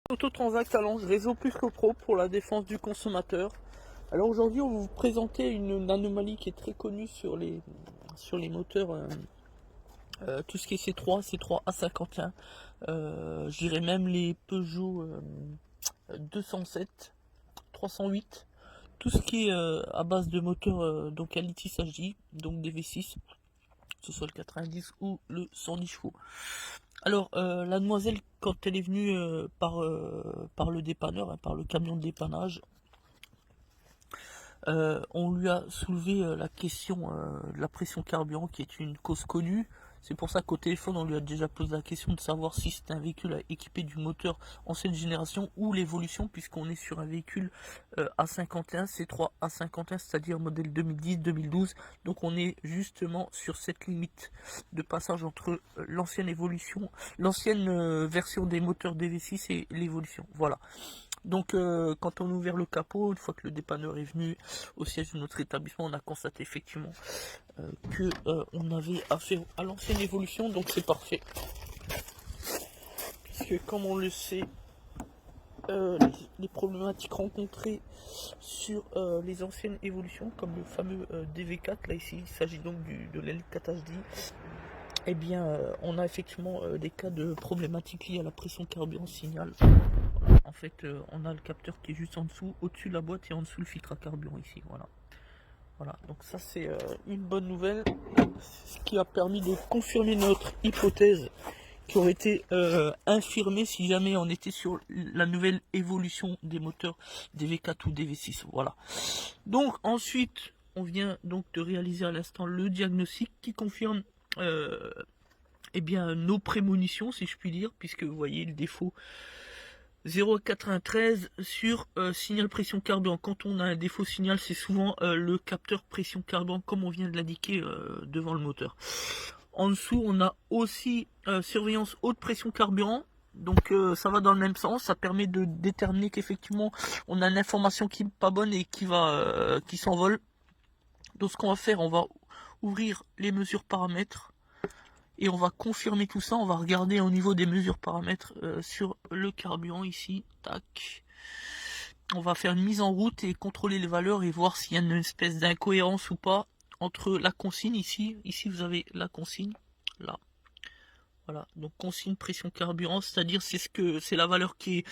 Autotransact Allonge, réseau plus que pro pour la défense du consommateur. Alors aujourd'hui, on va vous présenter une anomalie qui est très connue sur les moteurs, tout ce qui est C3, C3 A51, je dirais même les Peugeot 207, 308, tout ce qui est à base de moteur donc Alitis HD, donc des V6, que ce soit le 90 ou le 110 chevaux. Alors, la demoiselle, quand elle est venue par le dépanneur, par le camion de dépannage, on lui a soulevé la question de la pression carburant, qui est une cause connue. C'est pour ça qu'au téléphone, on lui a déjà posé la question de savoir si c'est un véhicule équipé du moteur ancienne génération ou l'évolution, puisqu'on est sur un véhicule A51, C3 A51, c'est-à-dire modèle 2010-2012. Donc on est justement sur cette limite de passage entre l'ancienne évolution, l'ancienne version des moteurs DV6 et l'évolution. Voilà. Donc quand on a ouvert le capot, une fois que le dépanneur est venu au siège de notre établissement, on a constaté effectivement que on avait affaire à l'ancienne évolution, donc c'est parfait. Puisque comme on le sait, les problématiques rencontrées sur les anciennes évolutions, comme le fameux DV4, là ici il s'agit donc de l'L4 HD, eh bien on a effectivement des cas de problématiques liées à la pression carburant signal. En fait, on a le capteur qui est juste en dessous, au-dessus de la boîte et en dessous le filtre à carburant ici. Voilà. Donc ça c'est une bonne nouvelle, ce qui a permis de confirmer notre hypothèse qui aurait été infirmée si jamais on était sur la nouvelle évolution des moteurs DV4 ou DV6. Voilà. Donc ensuite, on vient donc de réaliser à l'instant le diagnostic qui confirme eh bien, nos prémonitions, si je puis dire, puisque vous voyez le défaut 0,93 sur signal pression carburant. Quand on a un défaut signal, c'est souvent le capteur pression carburant, comme on vient de l'indiquer devant le moteur. En dessous, on a aussi surveillance haute pression carburant. Donc ça va dans le même sens, ça permet de déterminer qu'effectivement on a une information qui n'est pas bonne et qui s'envole. Donc ce qu'on va faire, on va ouvrir les mesures paramètres. Et on va confirmer tout ça, on va regarder au niveau des mesures paramètres sur le carburant ici, tac. On va faire une mise en route et contrôler les valeurs et voir s'il y a une espèce d'incohérence ou pas entre la consigne ici. Ici vous avez la consigne, là. Voilà, donc consigne pression carburant, c'est-à-dire c'est la valeur qui est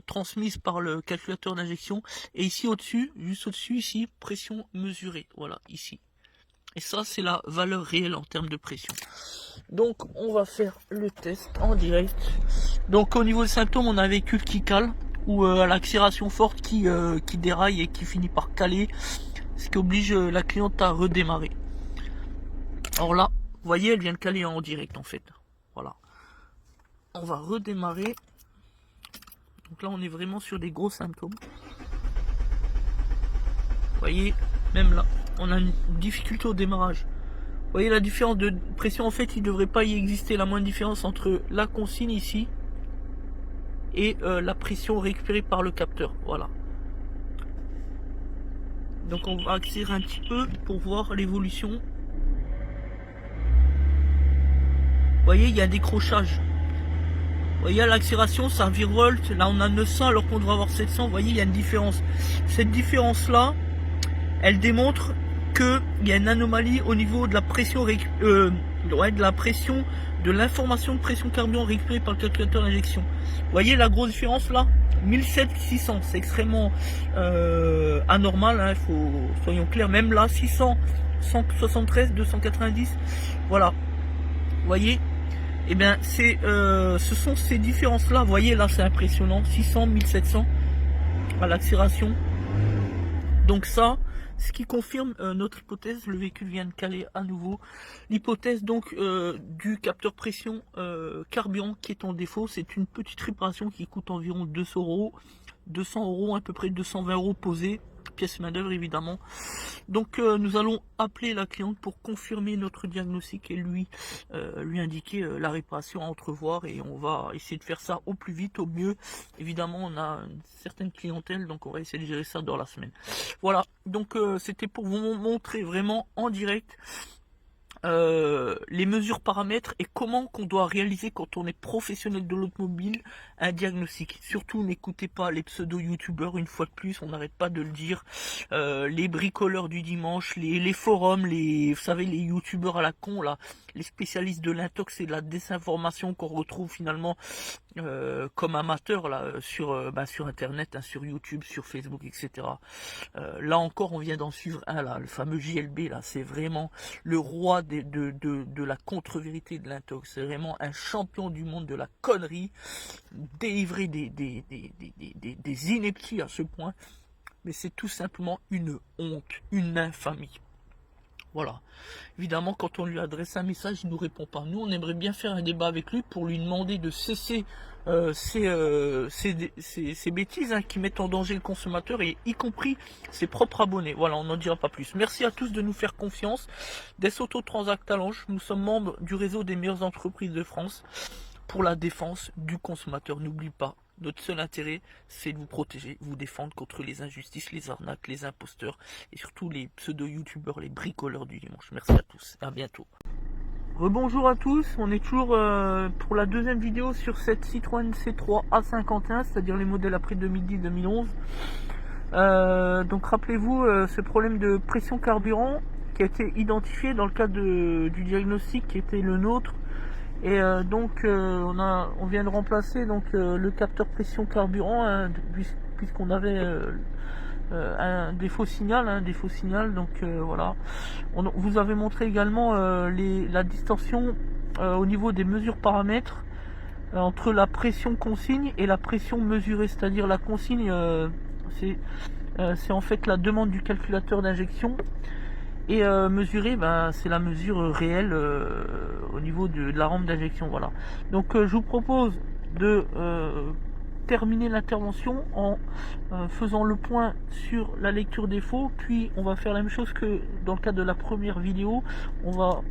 transmise par le calculateur d'injection. Et ici au-dessus, juste au-dessus ici, pression mesurée, voilà, ici. Et ça, c'est la valeur réelle en termes de pression. Donc, on va faire le test en direct. Donc, au niveau des symptômes, on a un véhicule qui cale, ou l'accélération forte qui déraille et qui finit par caler, ce qui oblige la cliente à redémarrer. Alors là, vous voyez, elle vient de caler en direct, en fait. Voilà. On va redémarrer. Donc là, on est vraiment sur des gros symptômes. Vous voyez, même là, on a une difficulté au démarrage. Vous voyez la différence de pression, en fait il ne devrait pas y exister la moindre différence entre la consigne ici et la pression récupérée par le capteur. Voilà. Donc on va accélérer un petit peu pour voir l'évolution. Vous voyez, il y a un décrochage. Vous voyez, à l'accélération ça virevolte, là on a 900 alors qu'on devrait avoir 700. Vous voyez, il y a une différence. Cette différence là, elle démontre qu'il y a une anomalie au niveau de la pression de l'information de pression carburant récupérée par le calculateur d'injection. Vous voyez la grosse différence là, 1700-600, c'est extrêmement anormal, hein, soyons clairs. Même là, 600, 173, 290, voilà. Vous voyez, et bien ce sont ces différences là. Vous voyez là, c'est impressionnant, 600, 1700 à l'accélération. Donc ça, ce qui confirme notre hypothèse, le véhicule vient de caler à nouveau. L'hypothèse donc du capteur pression carburant qui est en défaut, c'est une petite réparation qui coûte environ 200 euros. 200 euros, à peu près 220 euros posés, pièce main d'œuvre évidemment. Donc nous allons appeler la cliente pour confirmer notre diagnostic et lui indiquer la réparation à entrevoir, et on va essayer de faire ça au plus vite, au mieux. Évidemment on a une certaine clientèle, donc on va essayer de gérer ça dans la semaine. Voilà, donc c'était pour vous montrer vraiment en direct les mesures paramètres et comment qu'on doit réaliser quand on est professionnel de l'automobile un diagnostic. Surtout n'écoutez pas les pseudo-youtubeurs, une fois de plus, on n'arrête pas de le dire, les bricoleurs du dimanche, les forums, vous savez, les youtubeurs à la con là, les spécialistes de l'intox et de la désinformation qu'on retrouve finalement comme amateurs là sur internet, hein, sur YouTube, sur Facebook, etc. Là encore on vient d'en suivre un là, le fameux JLB là, c'est vraiment le roi de la contre-vérité de l'intox. C'est vraiment un champion du monde de la connerie, délivrer des inepties à ce point, mais c'est tout simplement une honte, une infamie. Voilà. Évidemment, quand on lui adresse un message, il ne nous répond pas. Nous, on aimerait bien faire un débat avec lui pour lui demander de cesser ces bêtises qui mettent en danger le consommateur, et y compris ses propres abonnés. Voilà, on n'en dira pas plus. Merci à tous de nous faire confiance. Des Autotransact Talange, nous sommes membres du réseau des meilleures entreprises de France pour la défense du consommateur. N'oublie pas, notre seul intérêt, c'est de vous protéger, vous défendre contre les injustices, les arnaques, les imposteurs et surtout les pseudo-youtubeurs, les bricoleurs du dimanche. Merci à tous, à bientôt. Rebonjour à tous, on est toujours pour la deuxième vidéo sur cette Citroën C3 A51, c'est-à-dire les modèles après 2010-2011. Donc rappelez-vous ce problème de pression carburant qui a été identifié dans le cadre du diagnostic qui était le nôtre. Et on vient de remplacer le capteur pression carburant puisqu'on avait un défaut signal, donc voilà. On vous avait montré également la distorsion au niveau des mesures paramètres entre la pression consigne et la pression mesurée, c'est-à-dire la consigne c'est en fait la demande du calculateur d'injection. Et mesurer, c'est la mesure réelle au niveau de la rampe d'injection. Voilà. Donc je vous propose de terminer l'intervention en faisant le point sur la lecture défaut. Puis on va faire la même chose que dans le cadre de la première vidéo. On va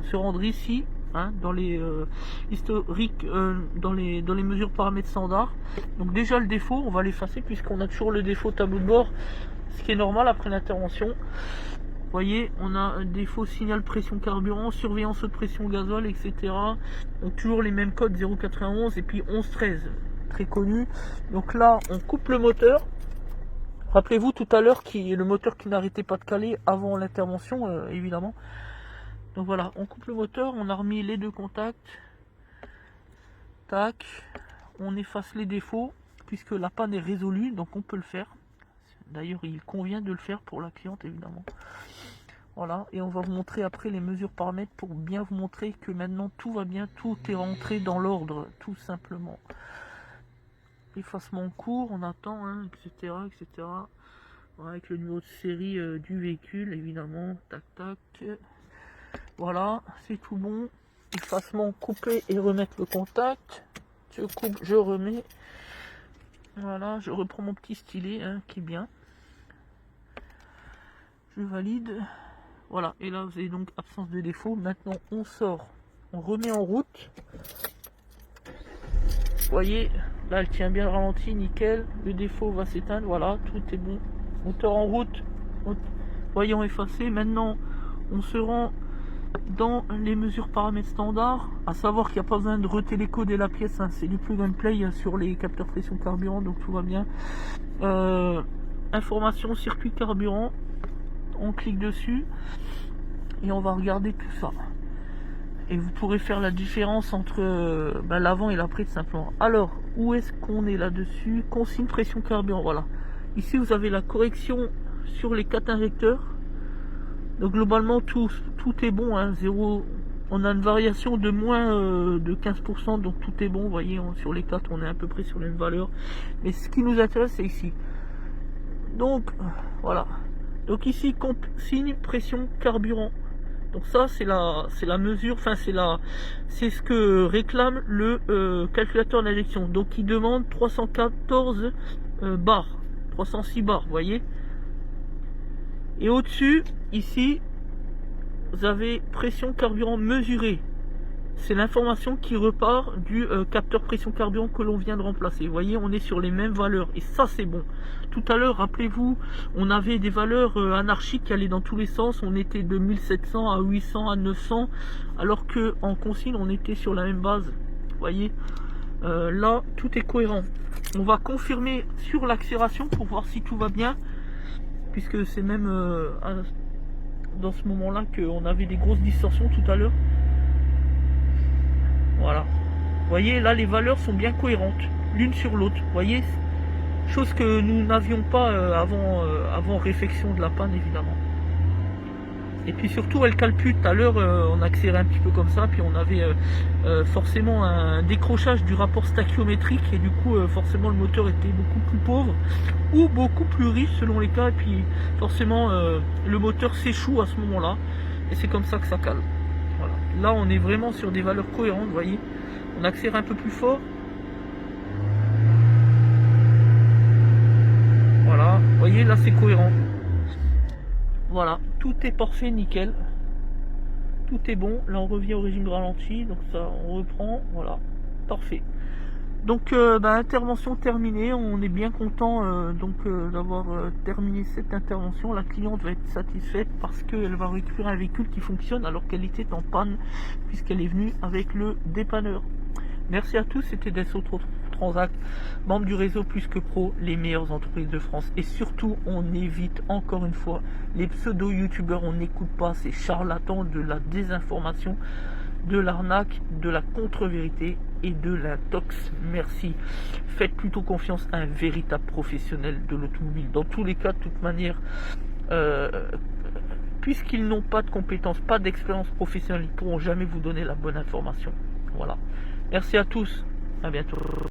se rendre ici, dans les historiques, dans les mesures paramètres standards. Donc déjà le défaut, on va l'effacer puisqu'on a toujours le défaut tableau de bord, ce qui est normal après l'intervention. Vous voyez, on a un défaut signal pression carburant, surveillance haute pression gasoil, etc. Donc toujours les mêmes codes 091 et puis 1113, très connu. Donc là, on coupe le moteur. Rappelez-vous tout à l'heure le moteur qui n'arrêtait pas de caler avant l'intervention, évidemment. Donc voilà, on coupe le moteur, on a remis les deux contacts. Tac, on efface les défauts puisque la panne est résolue, donc on peut le faire. D'ailleurs, il convient de le faire pour la cliente, évidemment. Voilà, et on va vous montrer après les mesures paramètres pour bien vous montrer que maintenant tout va bien, tout est rentré dans l'ordre, tout simplement. Effacement en cours, on attend, etc., etc. Voilà, avec le numéro de série du véhicule, évidemment. Tac, tac. Voilà, c'est tout bon. Effacement, couper et remettre le contact. Je coupe, je remets. Voilà, je reprends mon petit stylet qui est bien. Je valide. Voilà, et là vous avez donc absence de défaut. Maintenant on sort, on remet en route. Vous voyez, là elle tient bien le ralenti, nickel. Le défaut va s'éteindre, voilà, tout est bon. Moteur en route, voyons effacé. Maintenant on se rend dans les mesures paramètres standards, à savoir qu'il n'y a pas besoin de retélécoder la pièce, c'est du plug and play sur les capteurs pression carburant, donc tout va bien. Information circuit carburant, on clique dessus et on va regarder tout ça. Et vous pourrez faire la différence entre l'avant et l'après tout simplement. Alors, où est-ce qu'on est là-dessus? Consigne pression carburant, voilà. Ici vous avez la correction sur les 4 injecteurs. Donc globalement tout est bon, 0. On a une variation de moins de 15%, donc tout est bon. Vous voyez, sur les 4 on est à peu près sur les mêmes valeurs. Mais ce qui nous intéresse c'est ici. Donc voilà. Donc ici consigne pression carburant. Donc ça c'est la mesure, c'est ce que réclame le calculateur d'injection. Donc il demande 314 bars, 306 bars, vous voyez. Et au-dessus, ici, vous avez pression carburant mesurée. c'est l'information qui repart du capteur pression carburant que l'on vient de remplacer. Vous voyez, on est sur les mêmes valeurs et ça c'est bon. Tout à l'heure, rappelez-vous, on avait des valeurs anarchiques qui allaient dans tous les sens. On était de 1700 à 800 à 900 alors que en consigne on était sur la même base. Vous voyez, là tout est cohérent. On va confirmer sur l'accélération pour voir si tout va bien, puisque c'est même dans ce moment-là qu'on avait des grosses distorsions tout à l'heure. Voilà. Vous voyez, là, les valeurs sont bien cohérentes, l'une sur l'autre. Vous voyez, chose que nous n'avions pas avant réfection de la panne, évidemment. Et puis surtout, elle cale plus. Tout à l'heure, on accélérait un petit peu comme ça, puis on avait forcément un décrochage du rapport stachiométrique, et du coup, forcément, le moteur était beaucoup plus pauvre, ou beaucoup plus riche selon les cas, et puis forcément, le moteur s'échoue à ce moment-là, et c'est comme ça que ça cale. Voilà. Là, on est vraiment sur des valeurs cohérentes, vous voyez. On accélère un peu plus fort. Voilà, vous voyez, là, c'est cohérent. Voilà, tout est parfait, nickel. Tout est bon. Là, on revient au régime ralenti. Donc ça, on reprend. Voilà, parfait. Donc, intervention terminée. On est bien content d'avoir terminé cette intervention. La cliente va être satisfaite parce qu'elle va récupérer un véhicule qui fonctionne alors qu'elle était en panne puisqu'elle est venue avec le dépanneur. Merci à tous, c'était Dassault Transact, membre du réseau Plus que Pro, les meilleures entreprises de France. Et surtout, on évite encore une fois les pseudo-youtubeurs, on n'écoute pas ces charlatans de la désinformation, de l'arnaque, de la contre-vérité et de l'intox. Merci. Faites plutôt confiance à un véritable professionnel de l'automobile. Dans tous les cas, de toute manière, puisqu'ils n'ont pas de compétences, pas d'expérience professionnelle, ils ne pourront jamais vous donner la bonne information. Voilà. Merci à tous. À bientôt.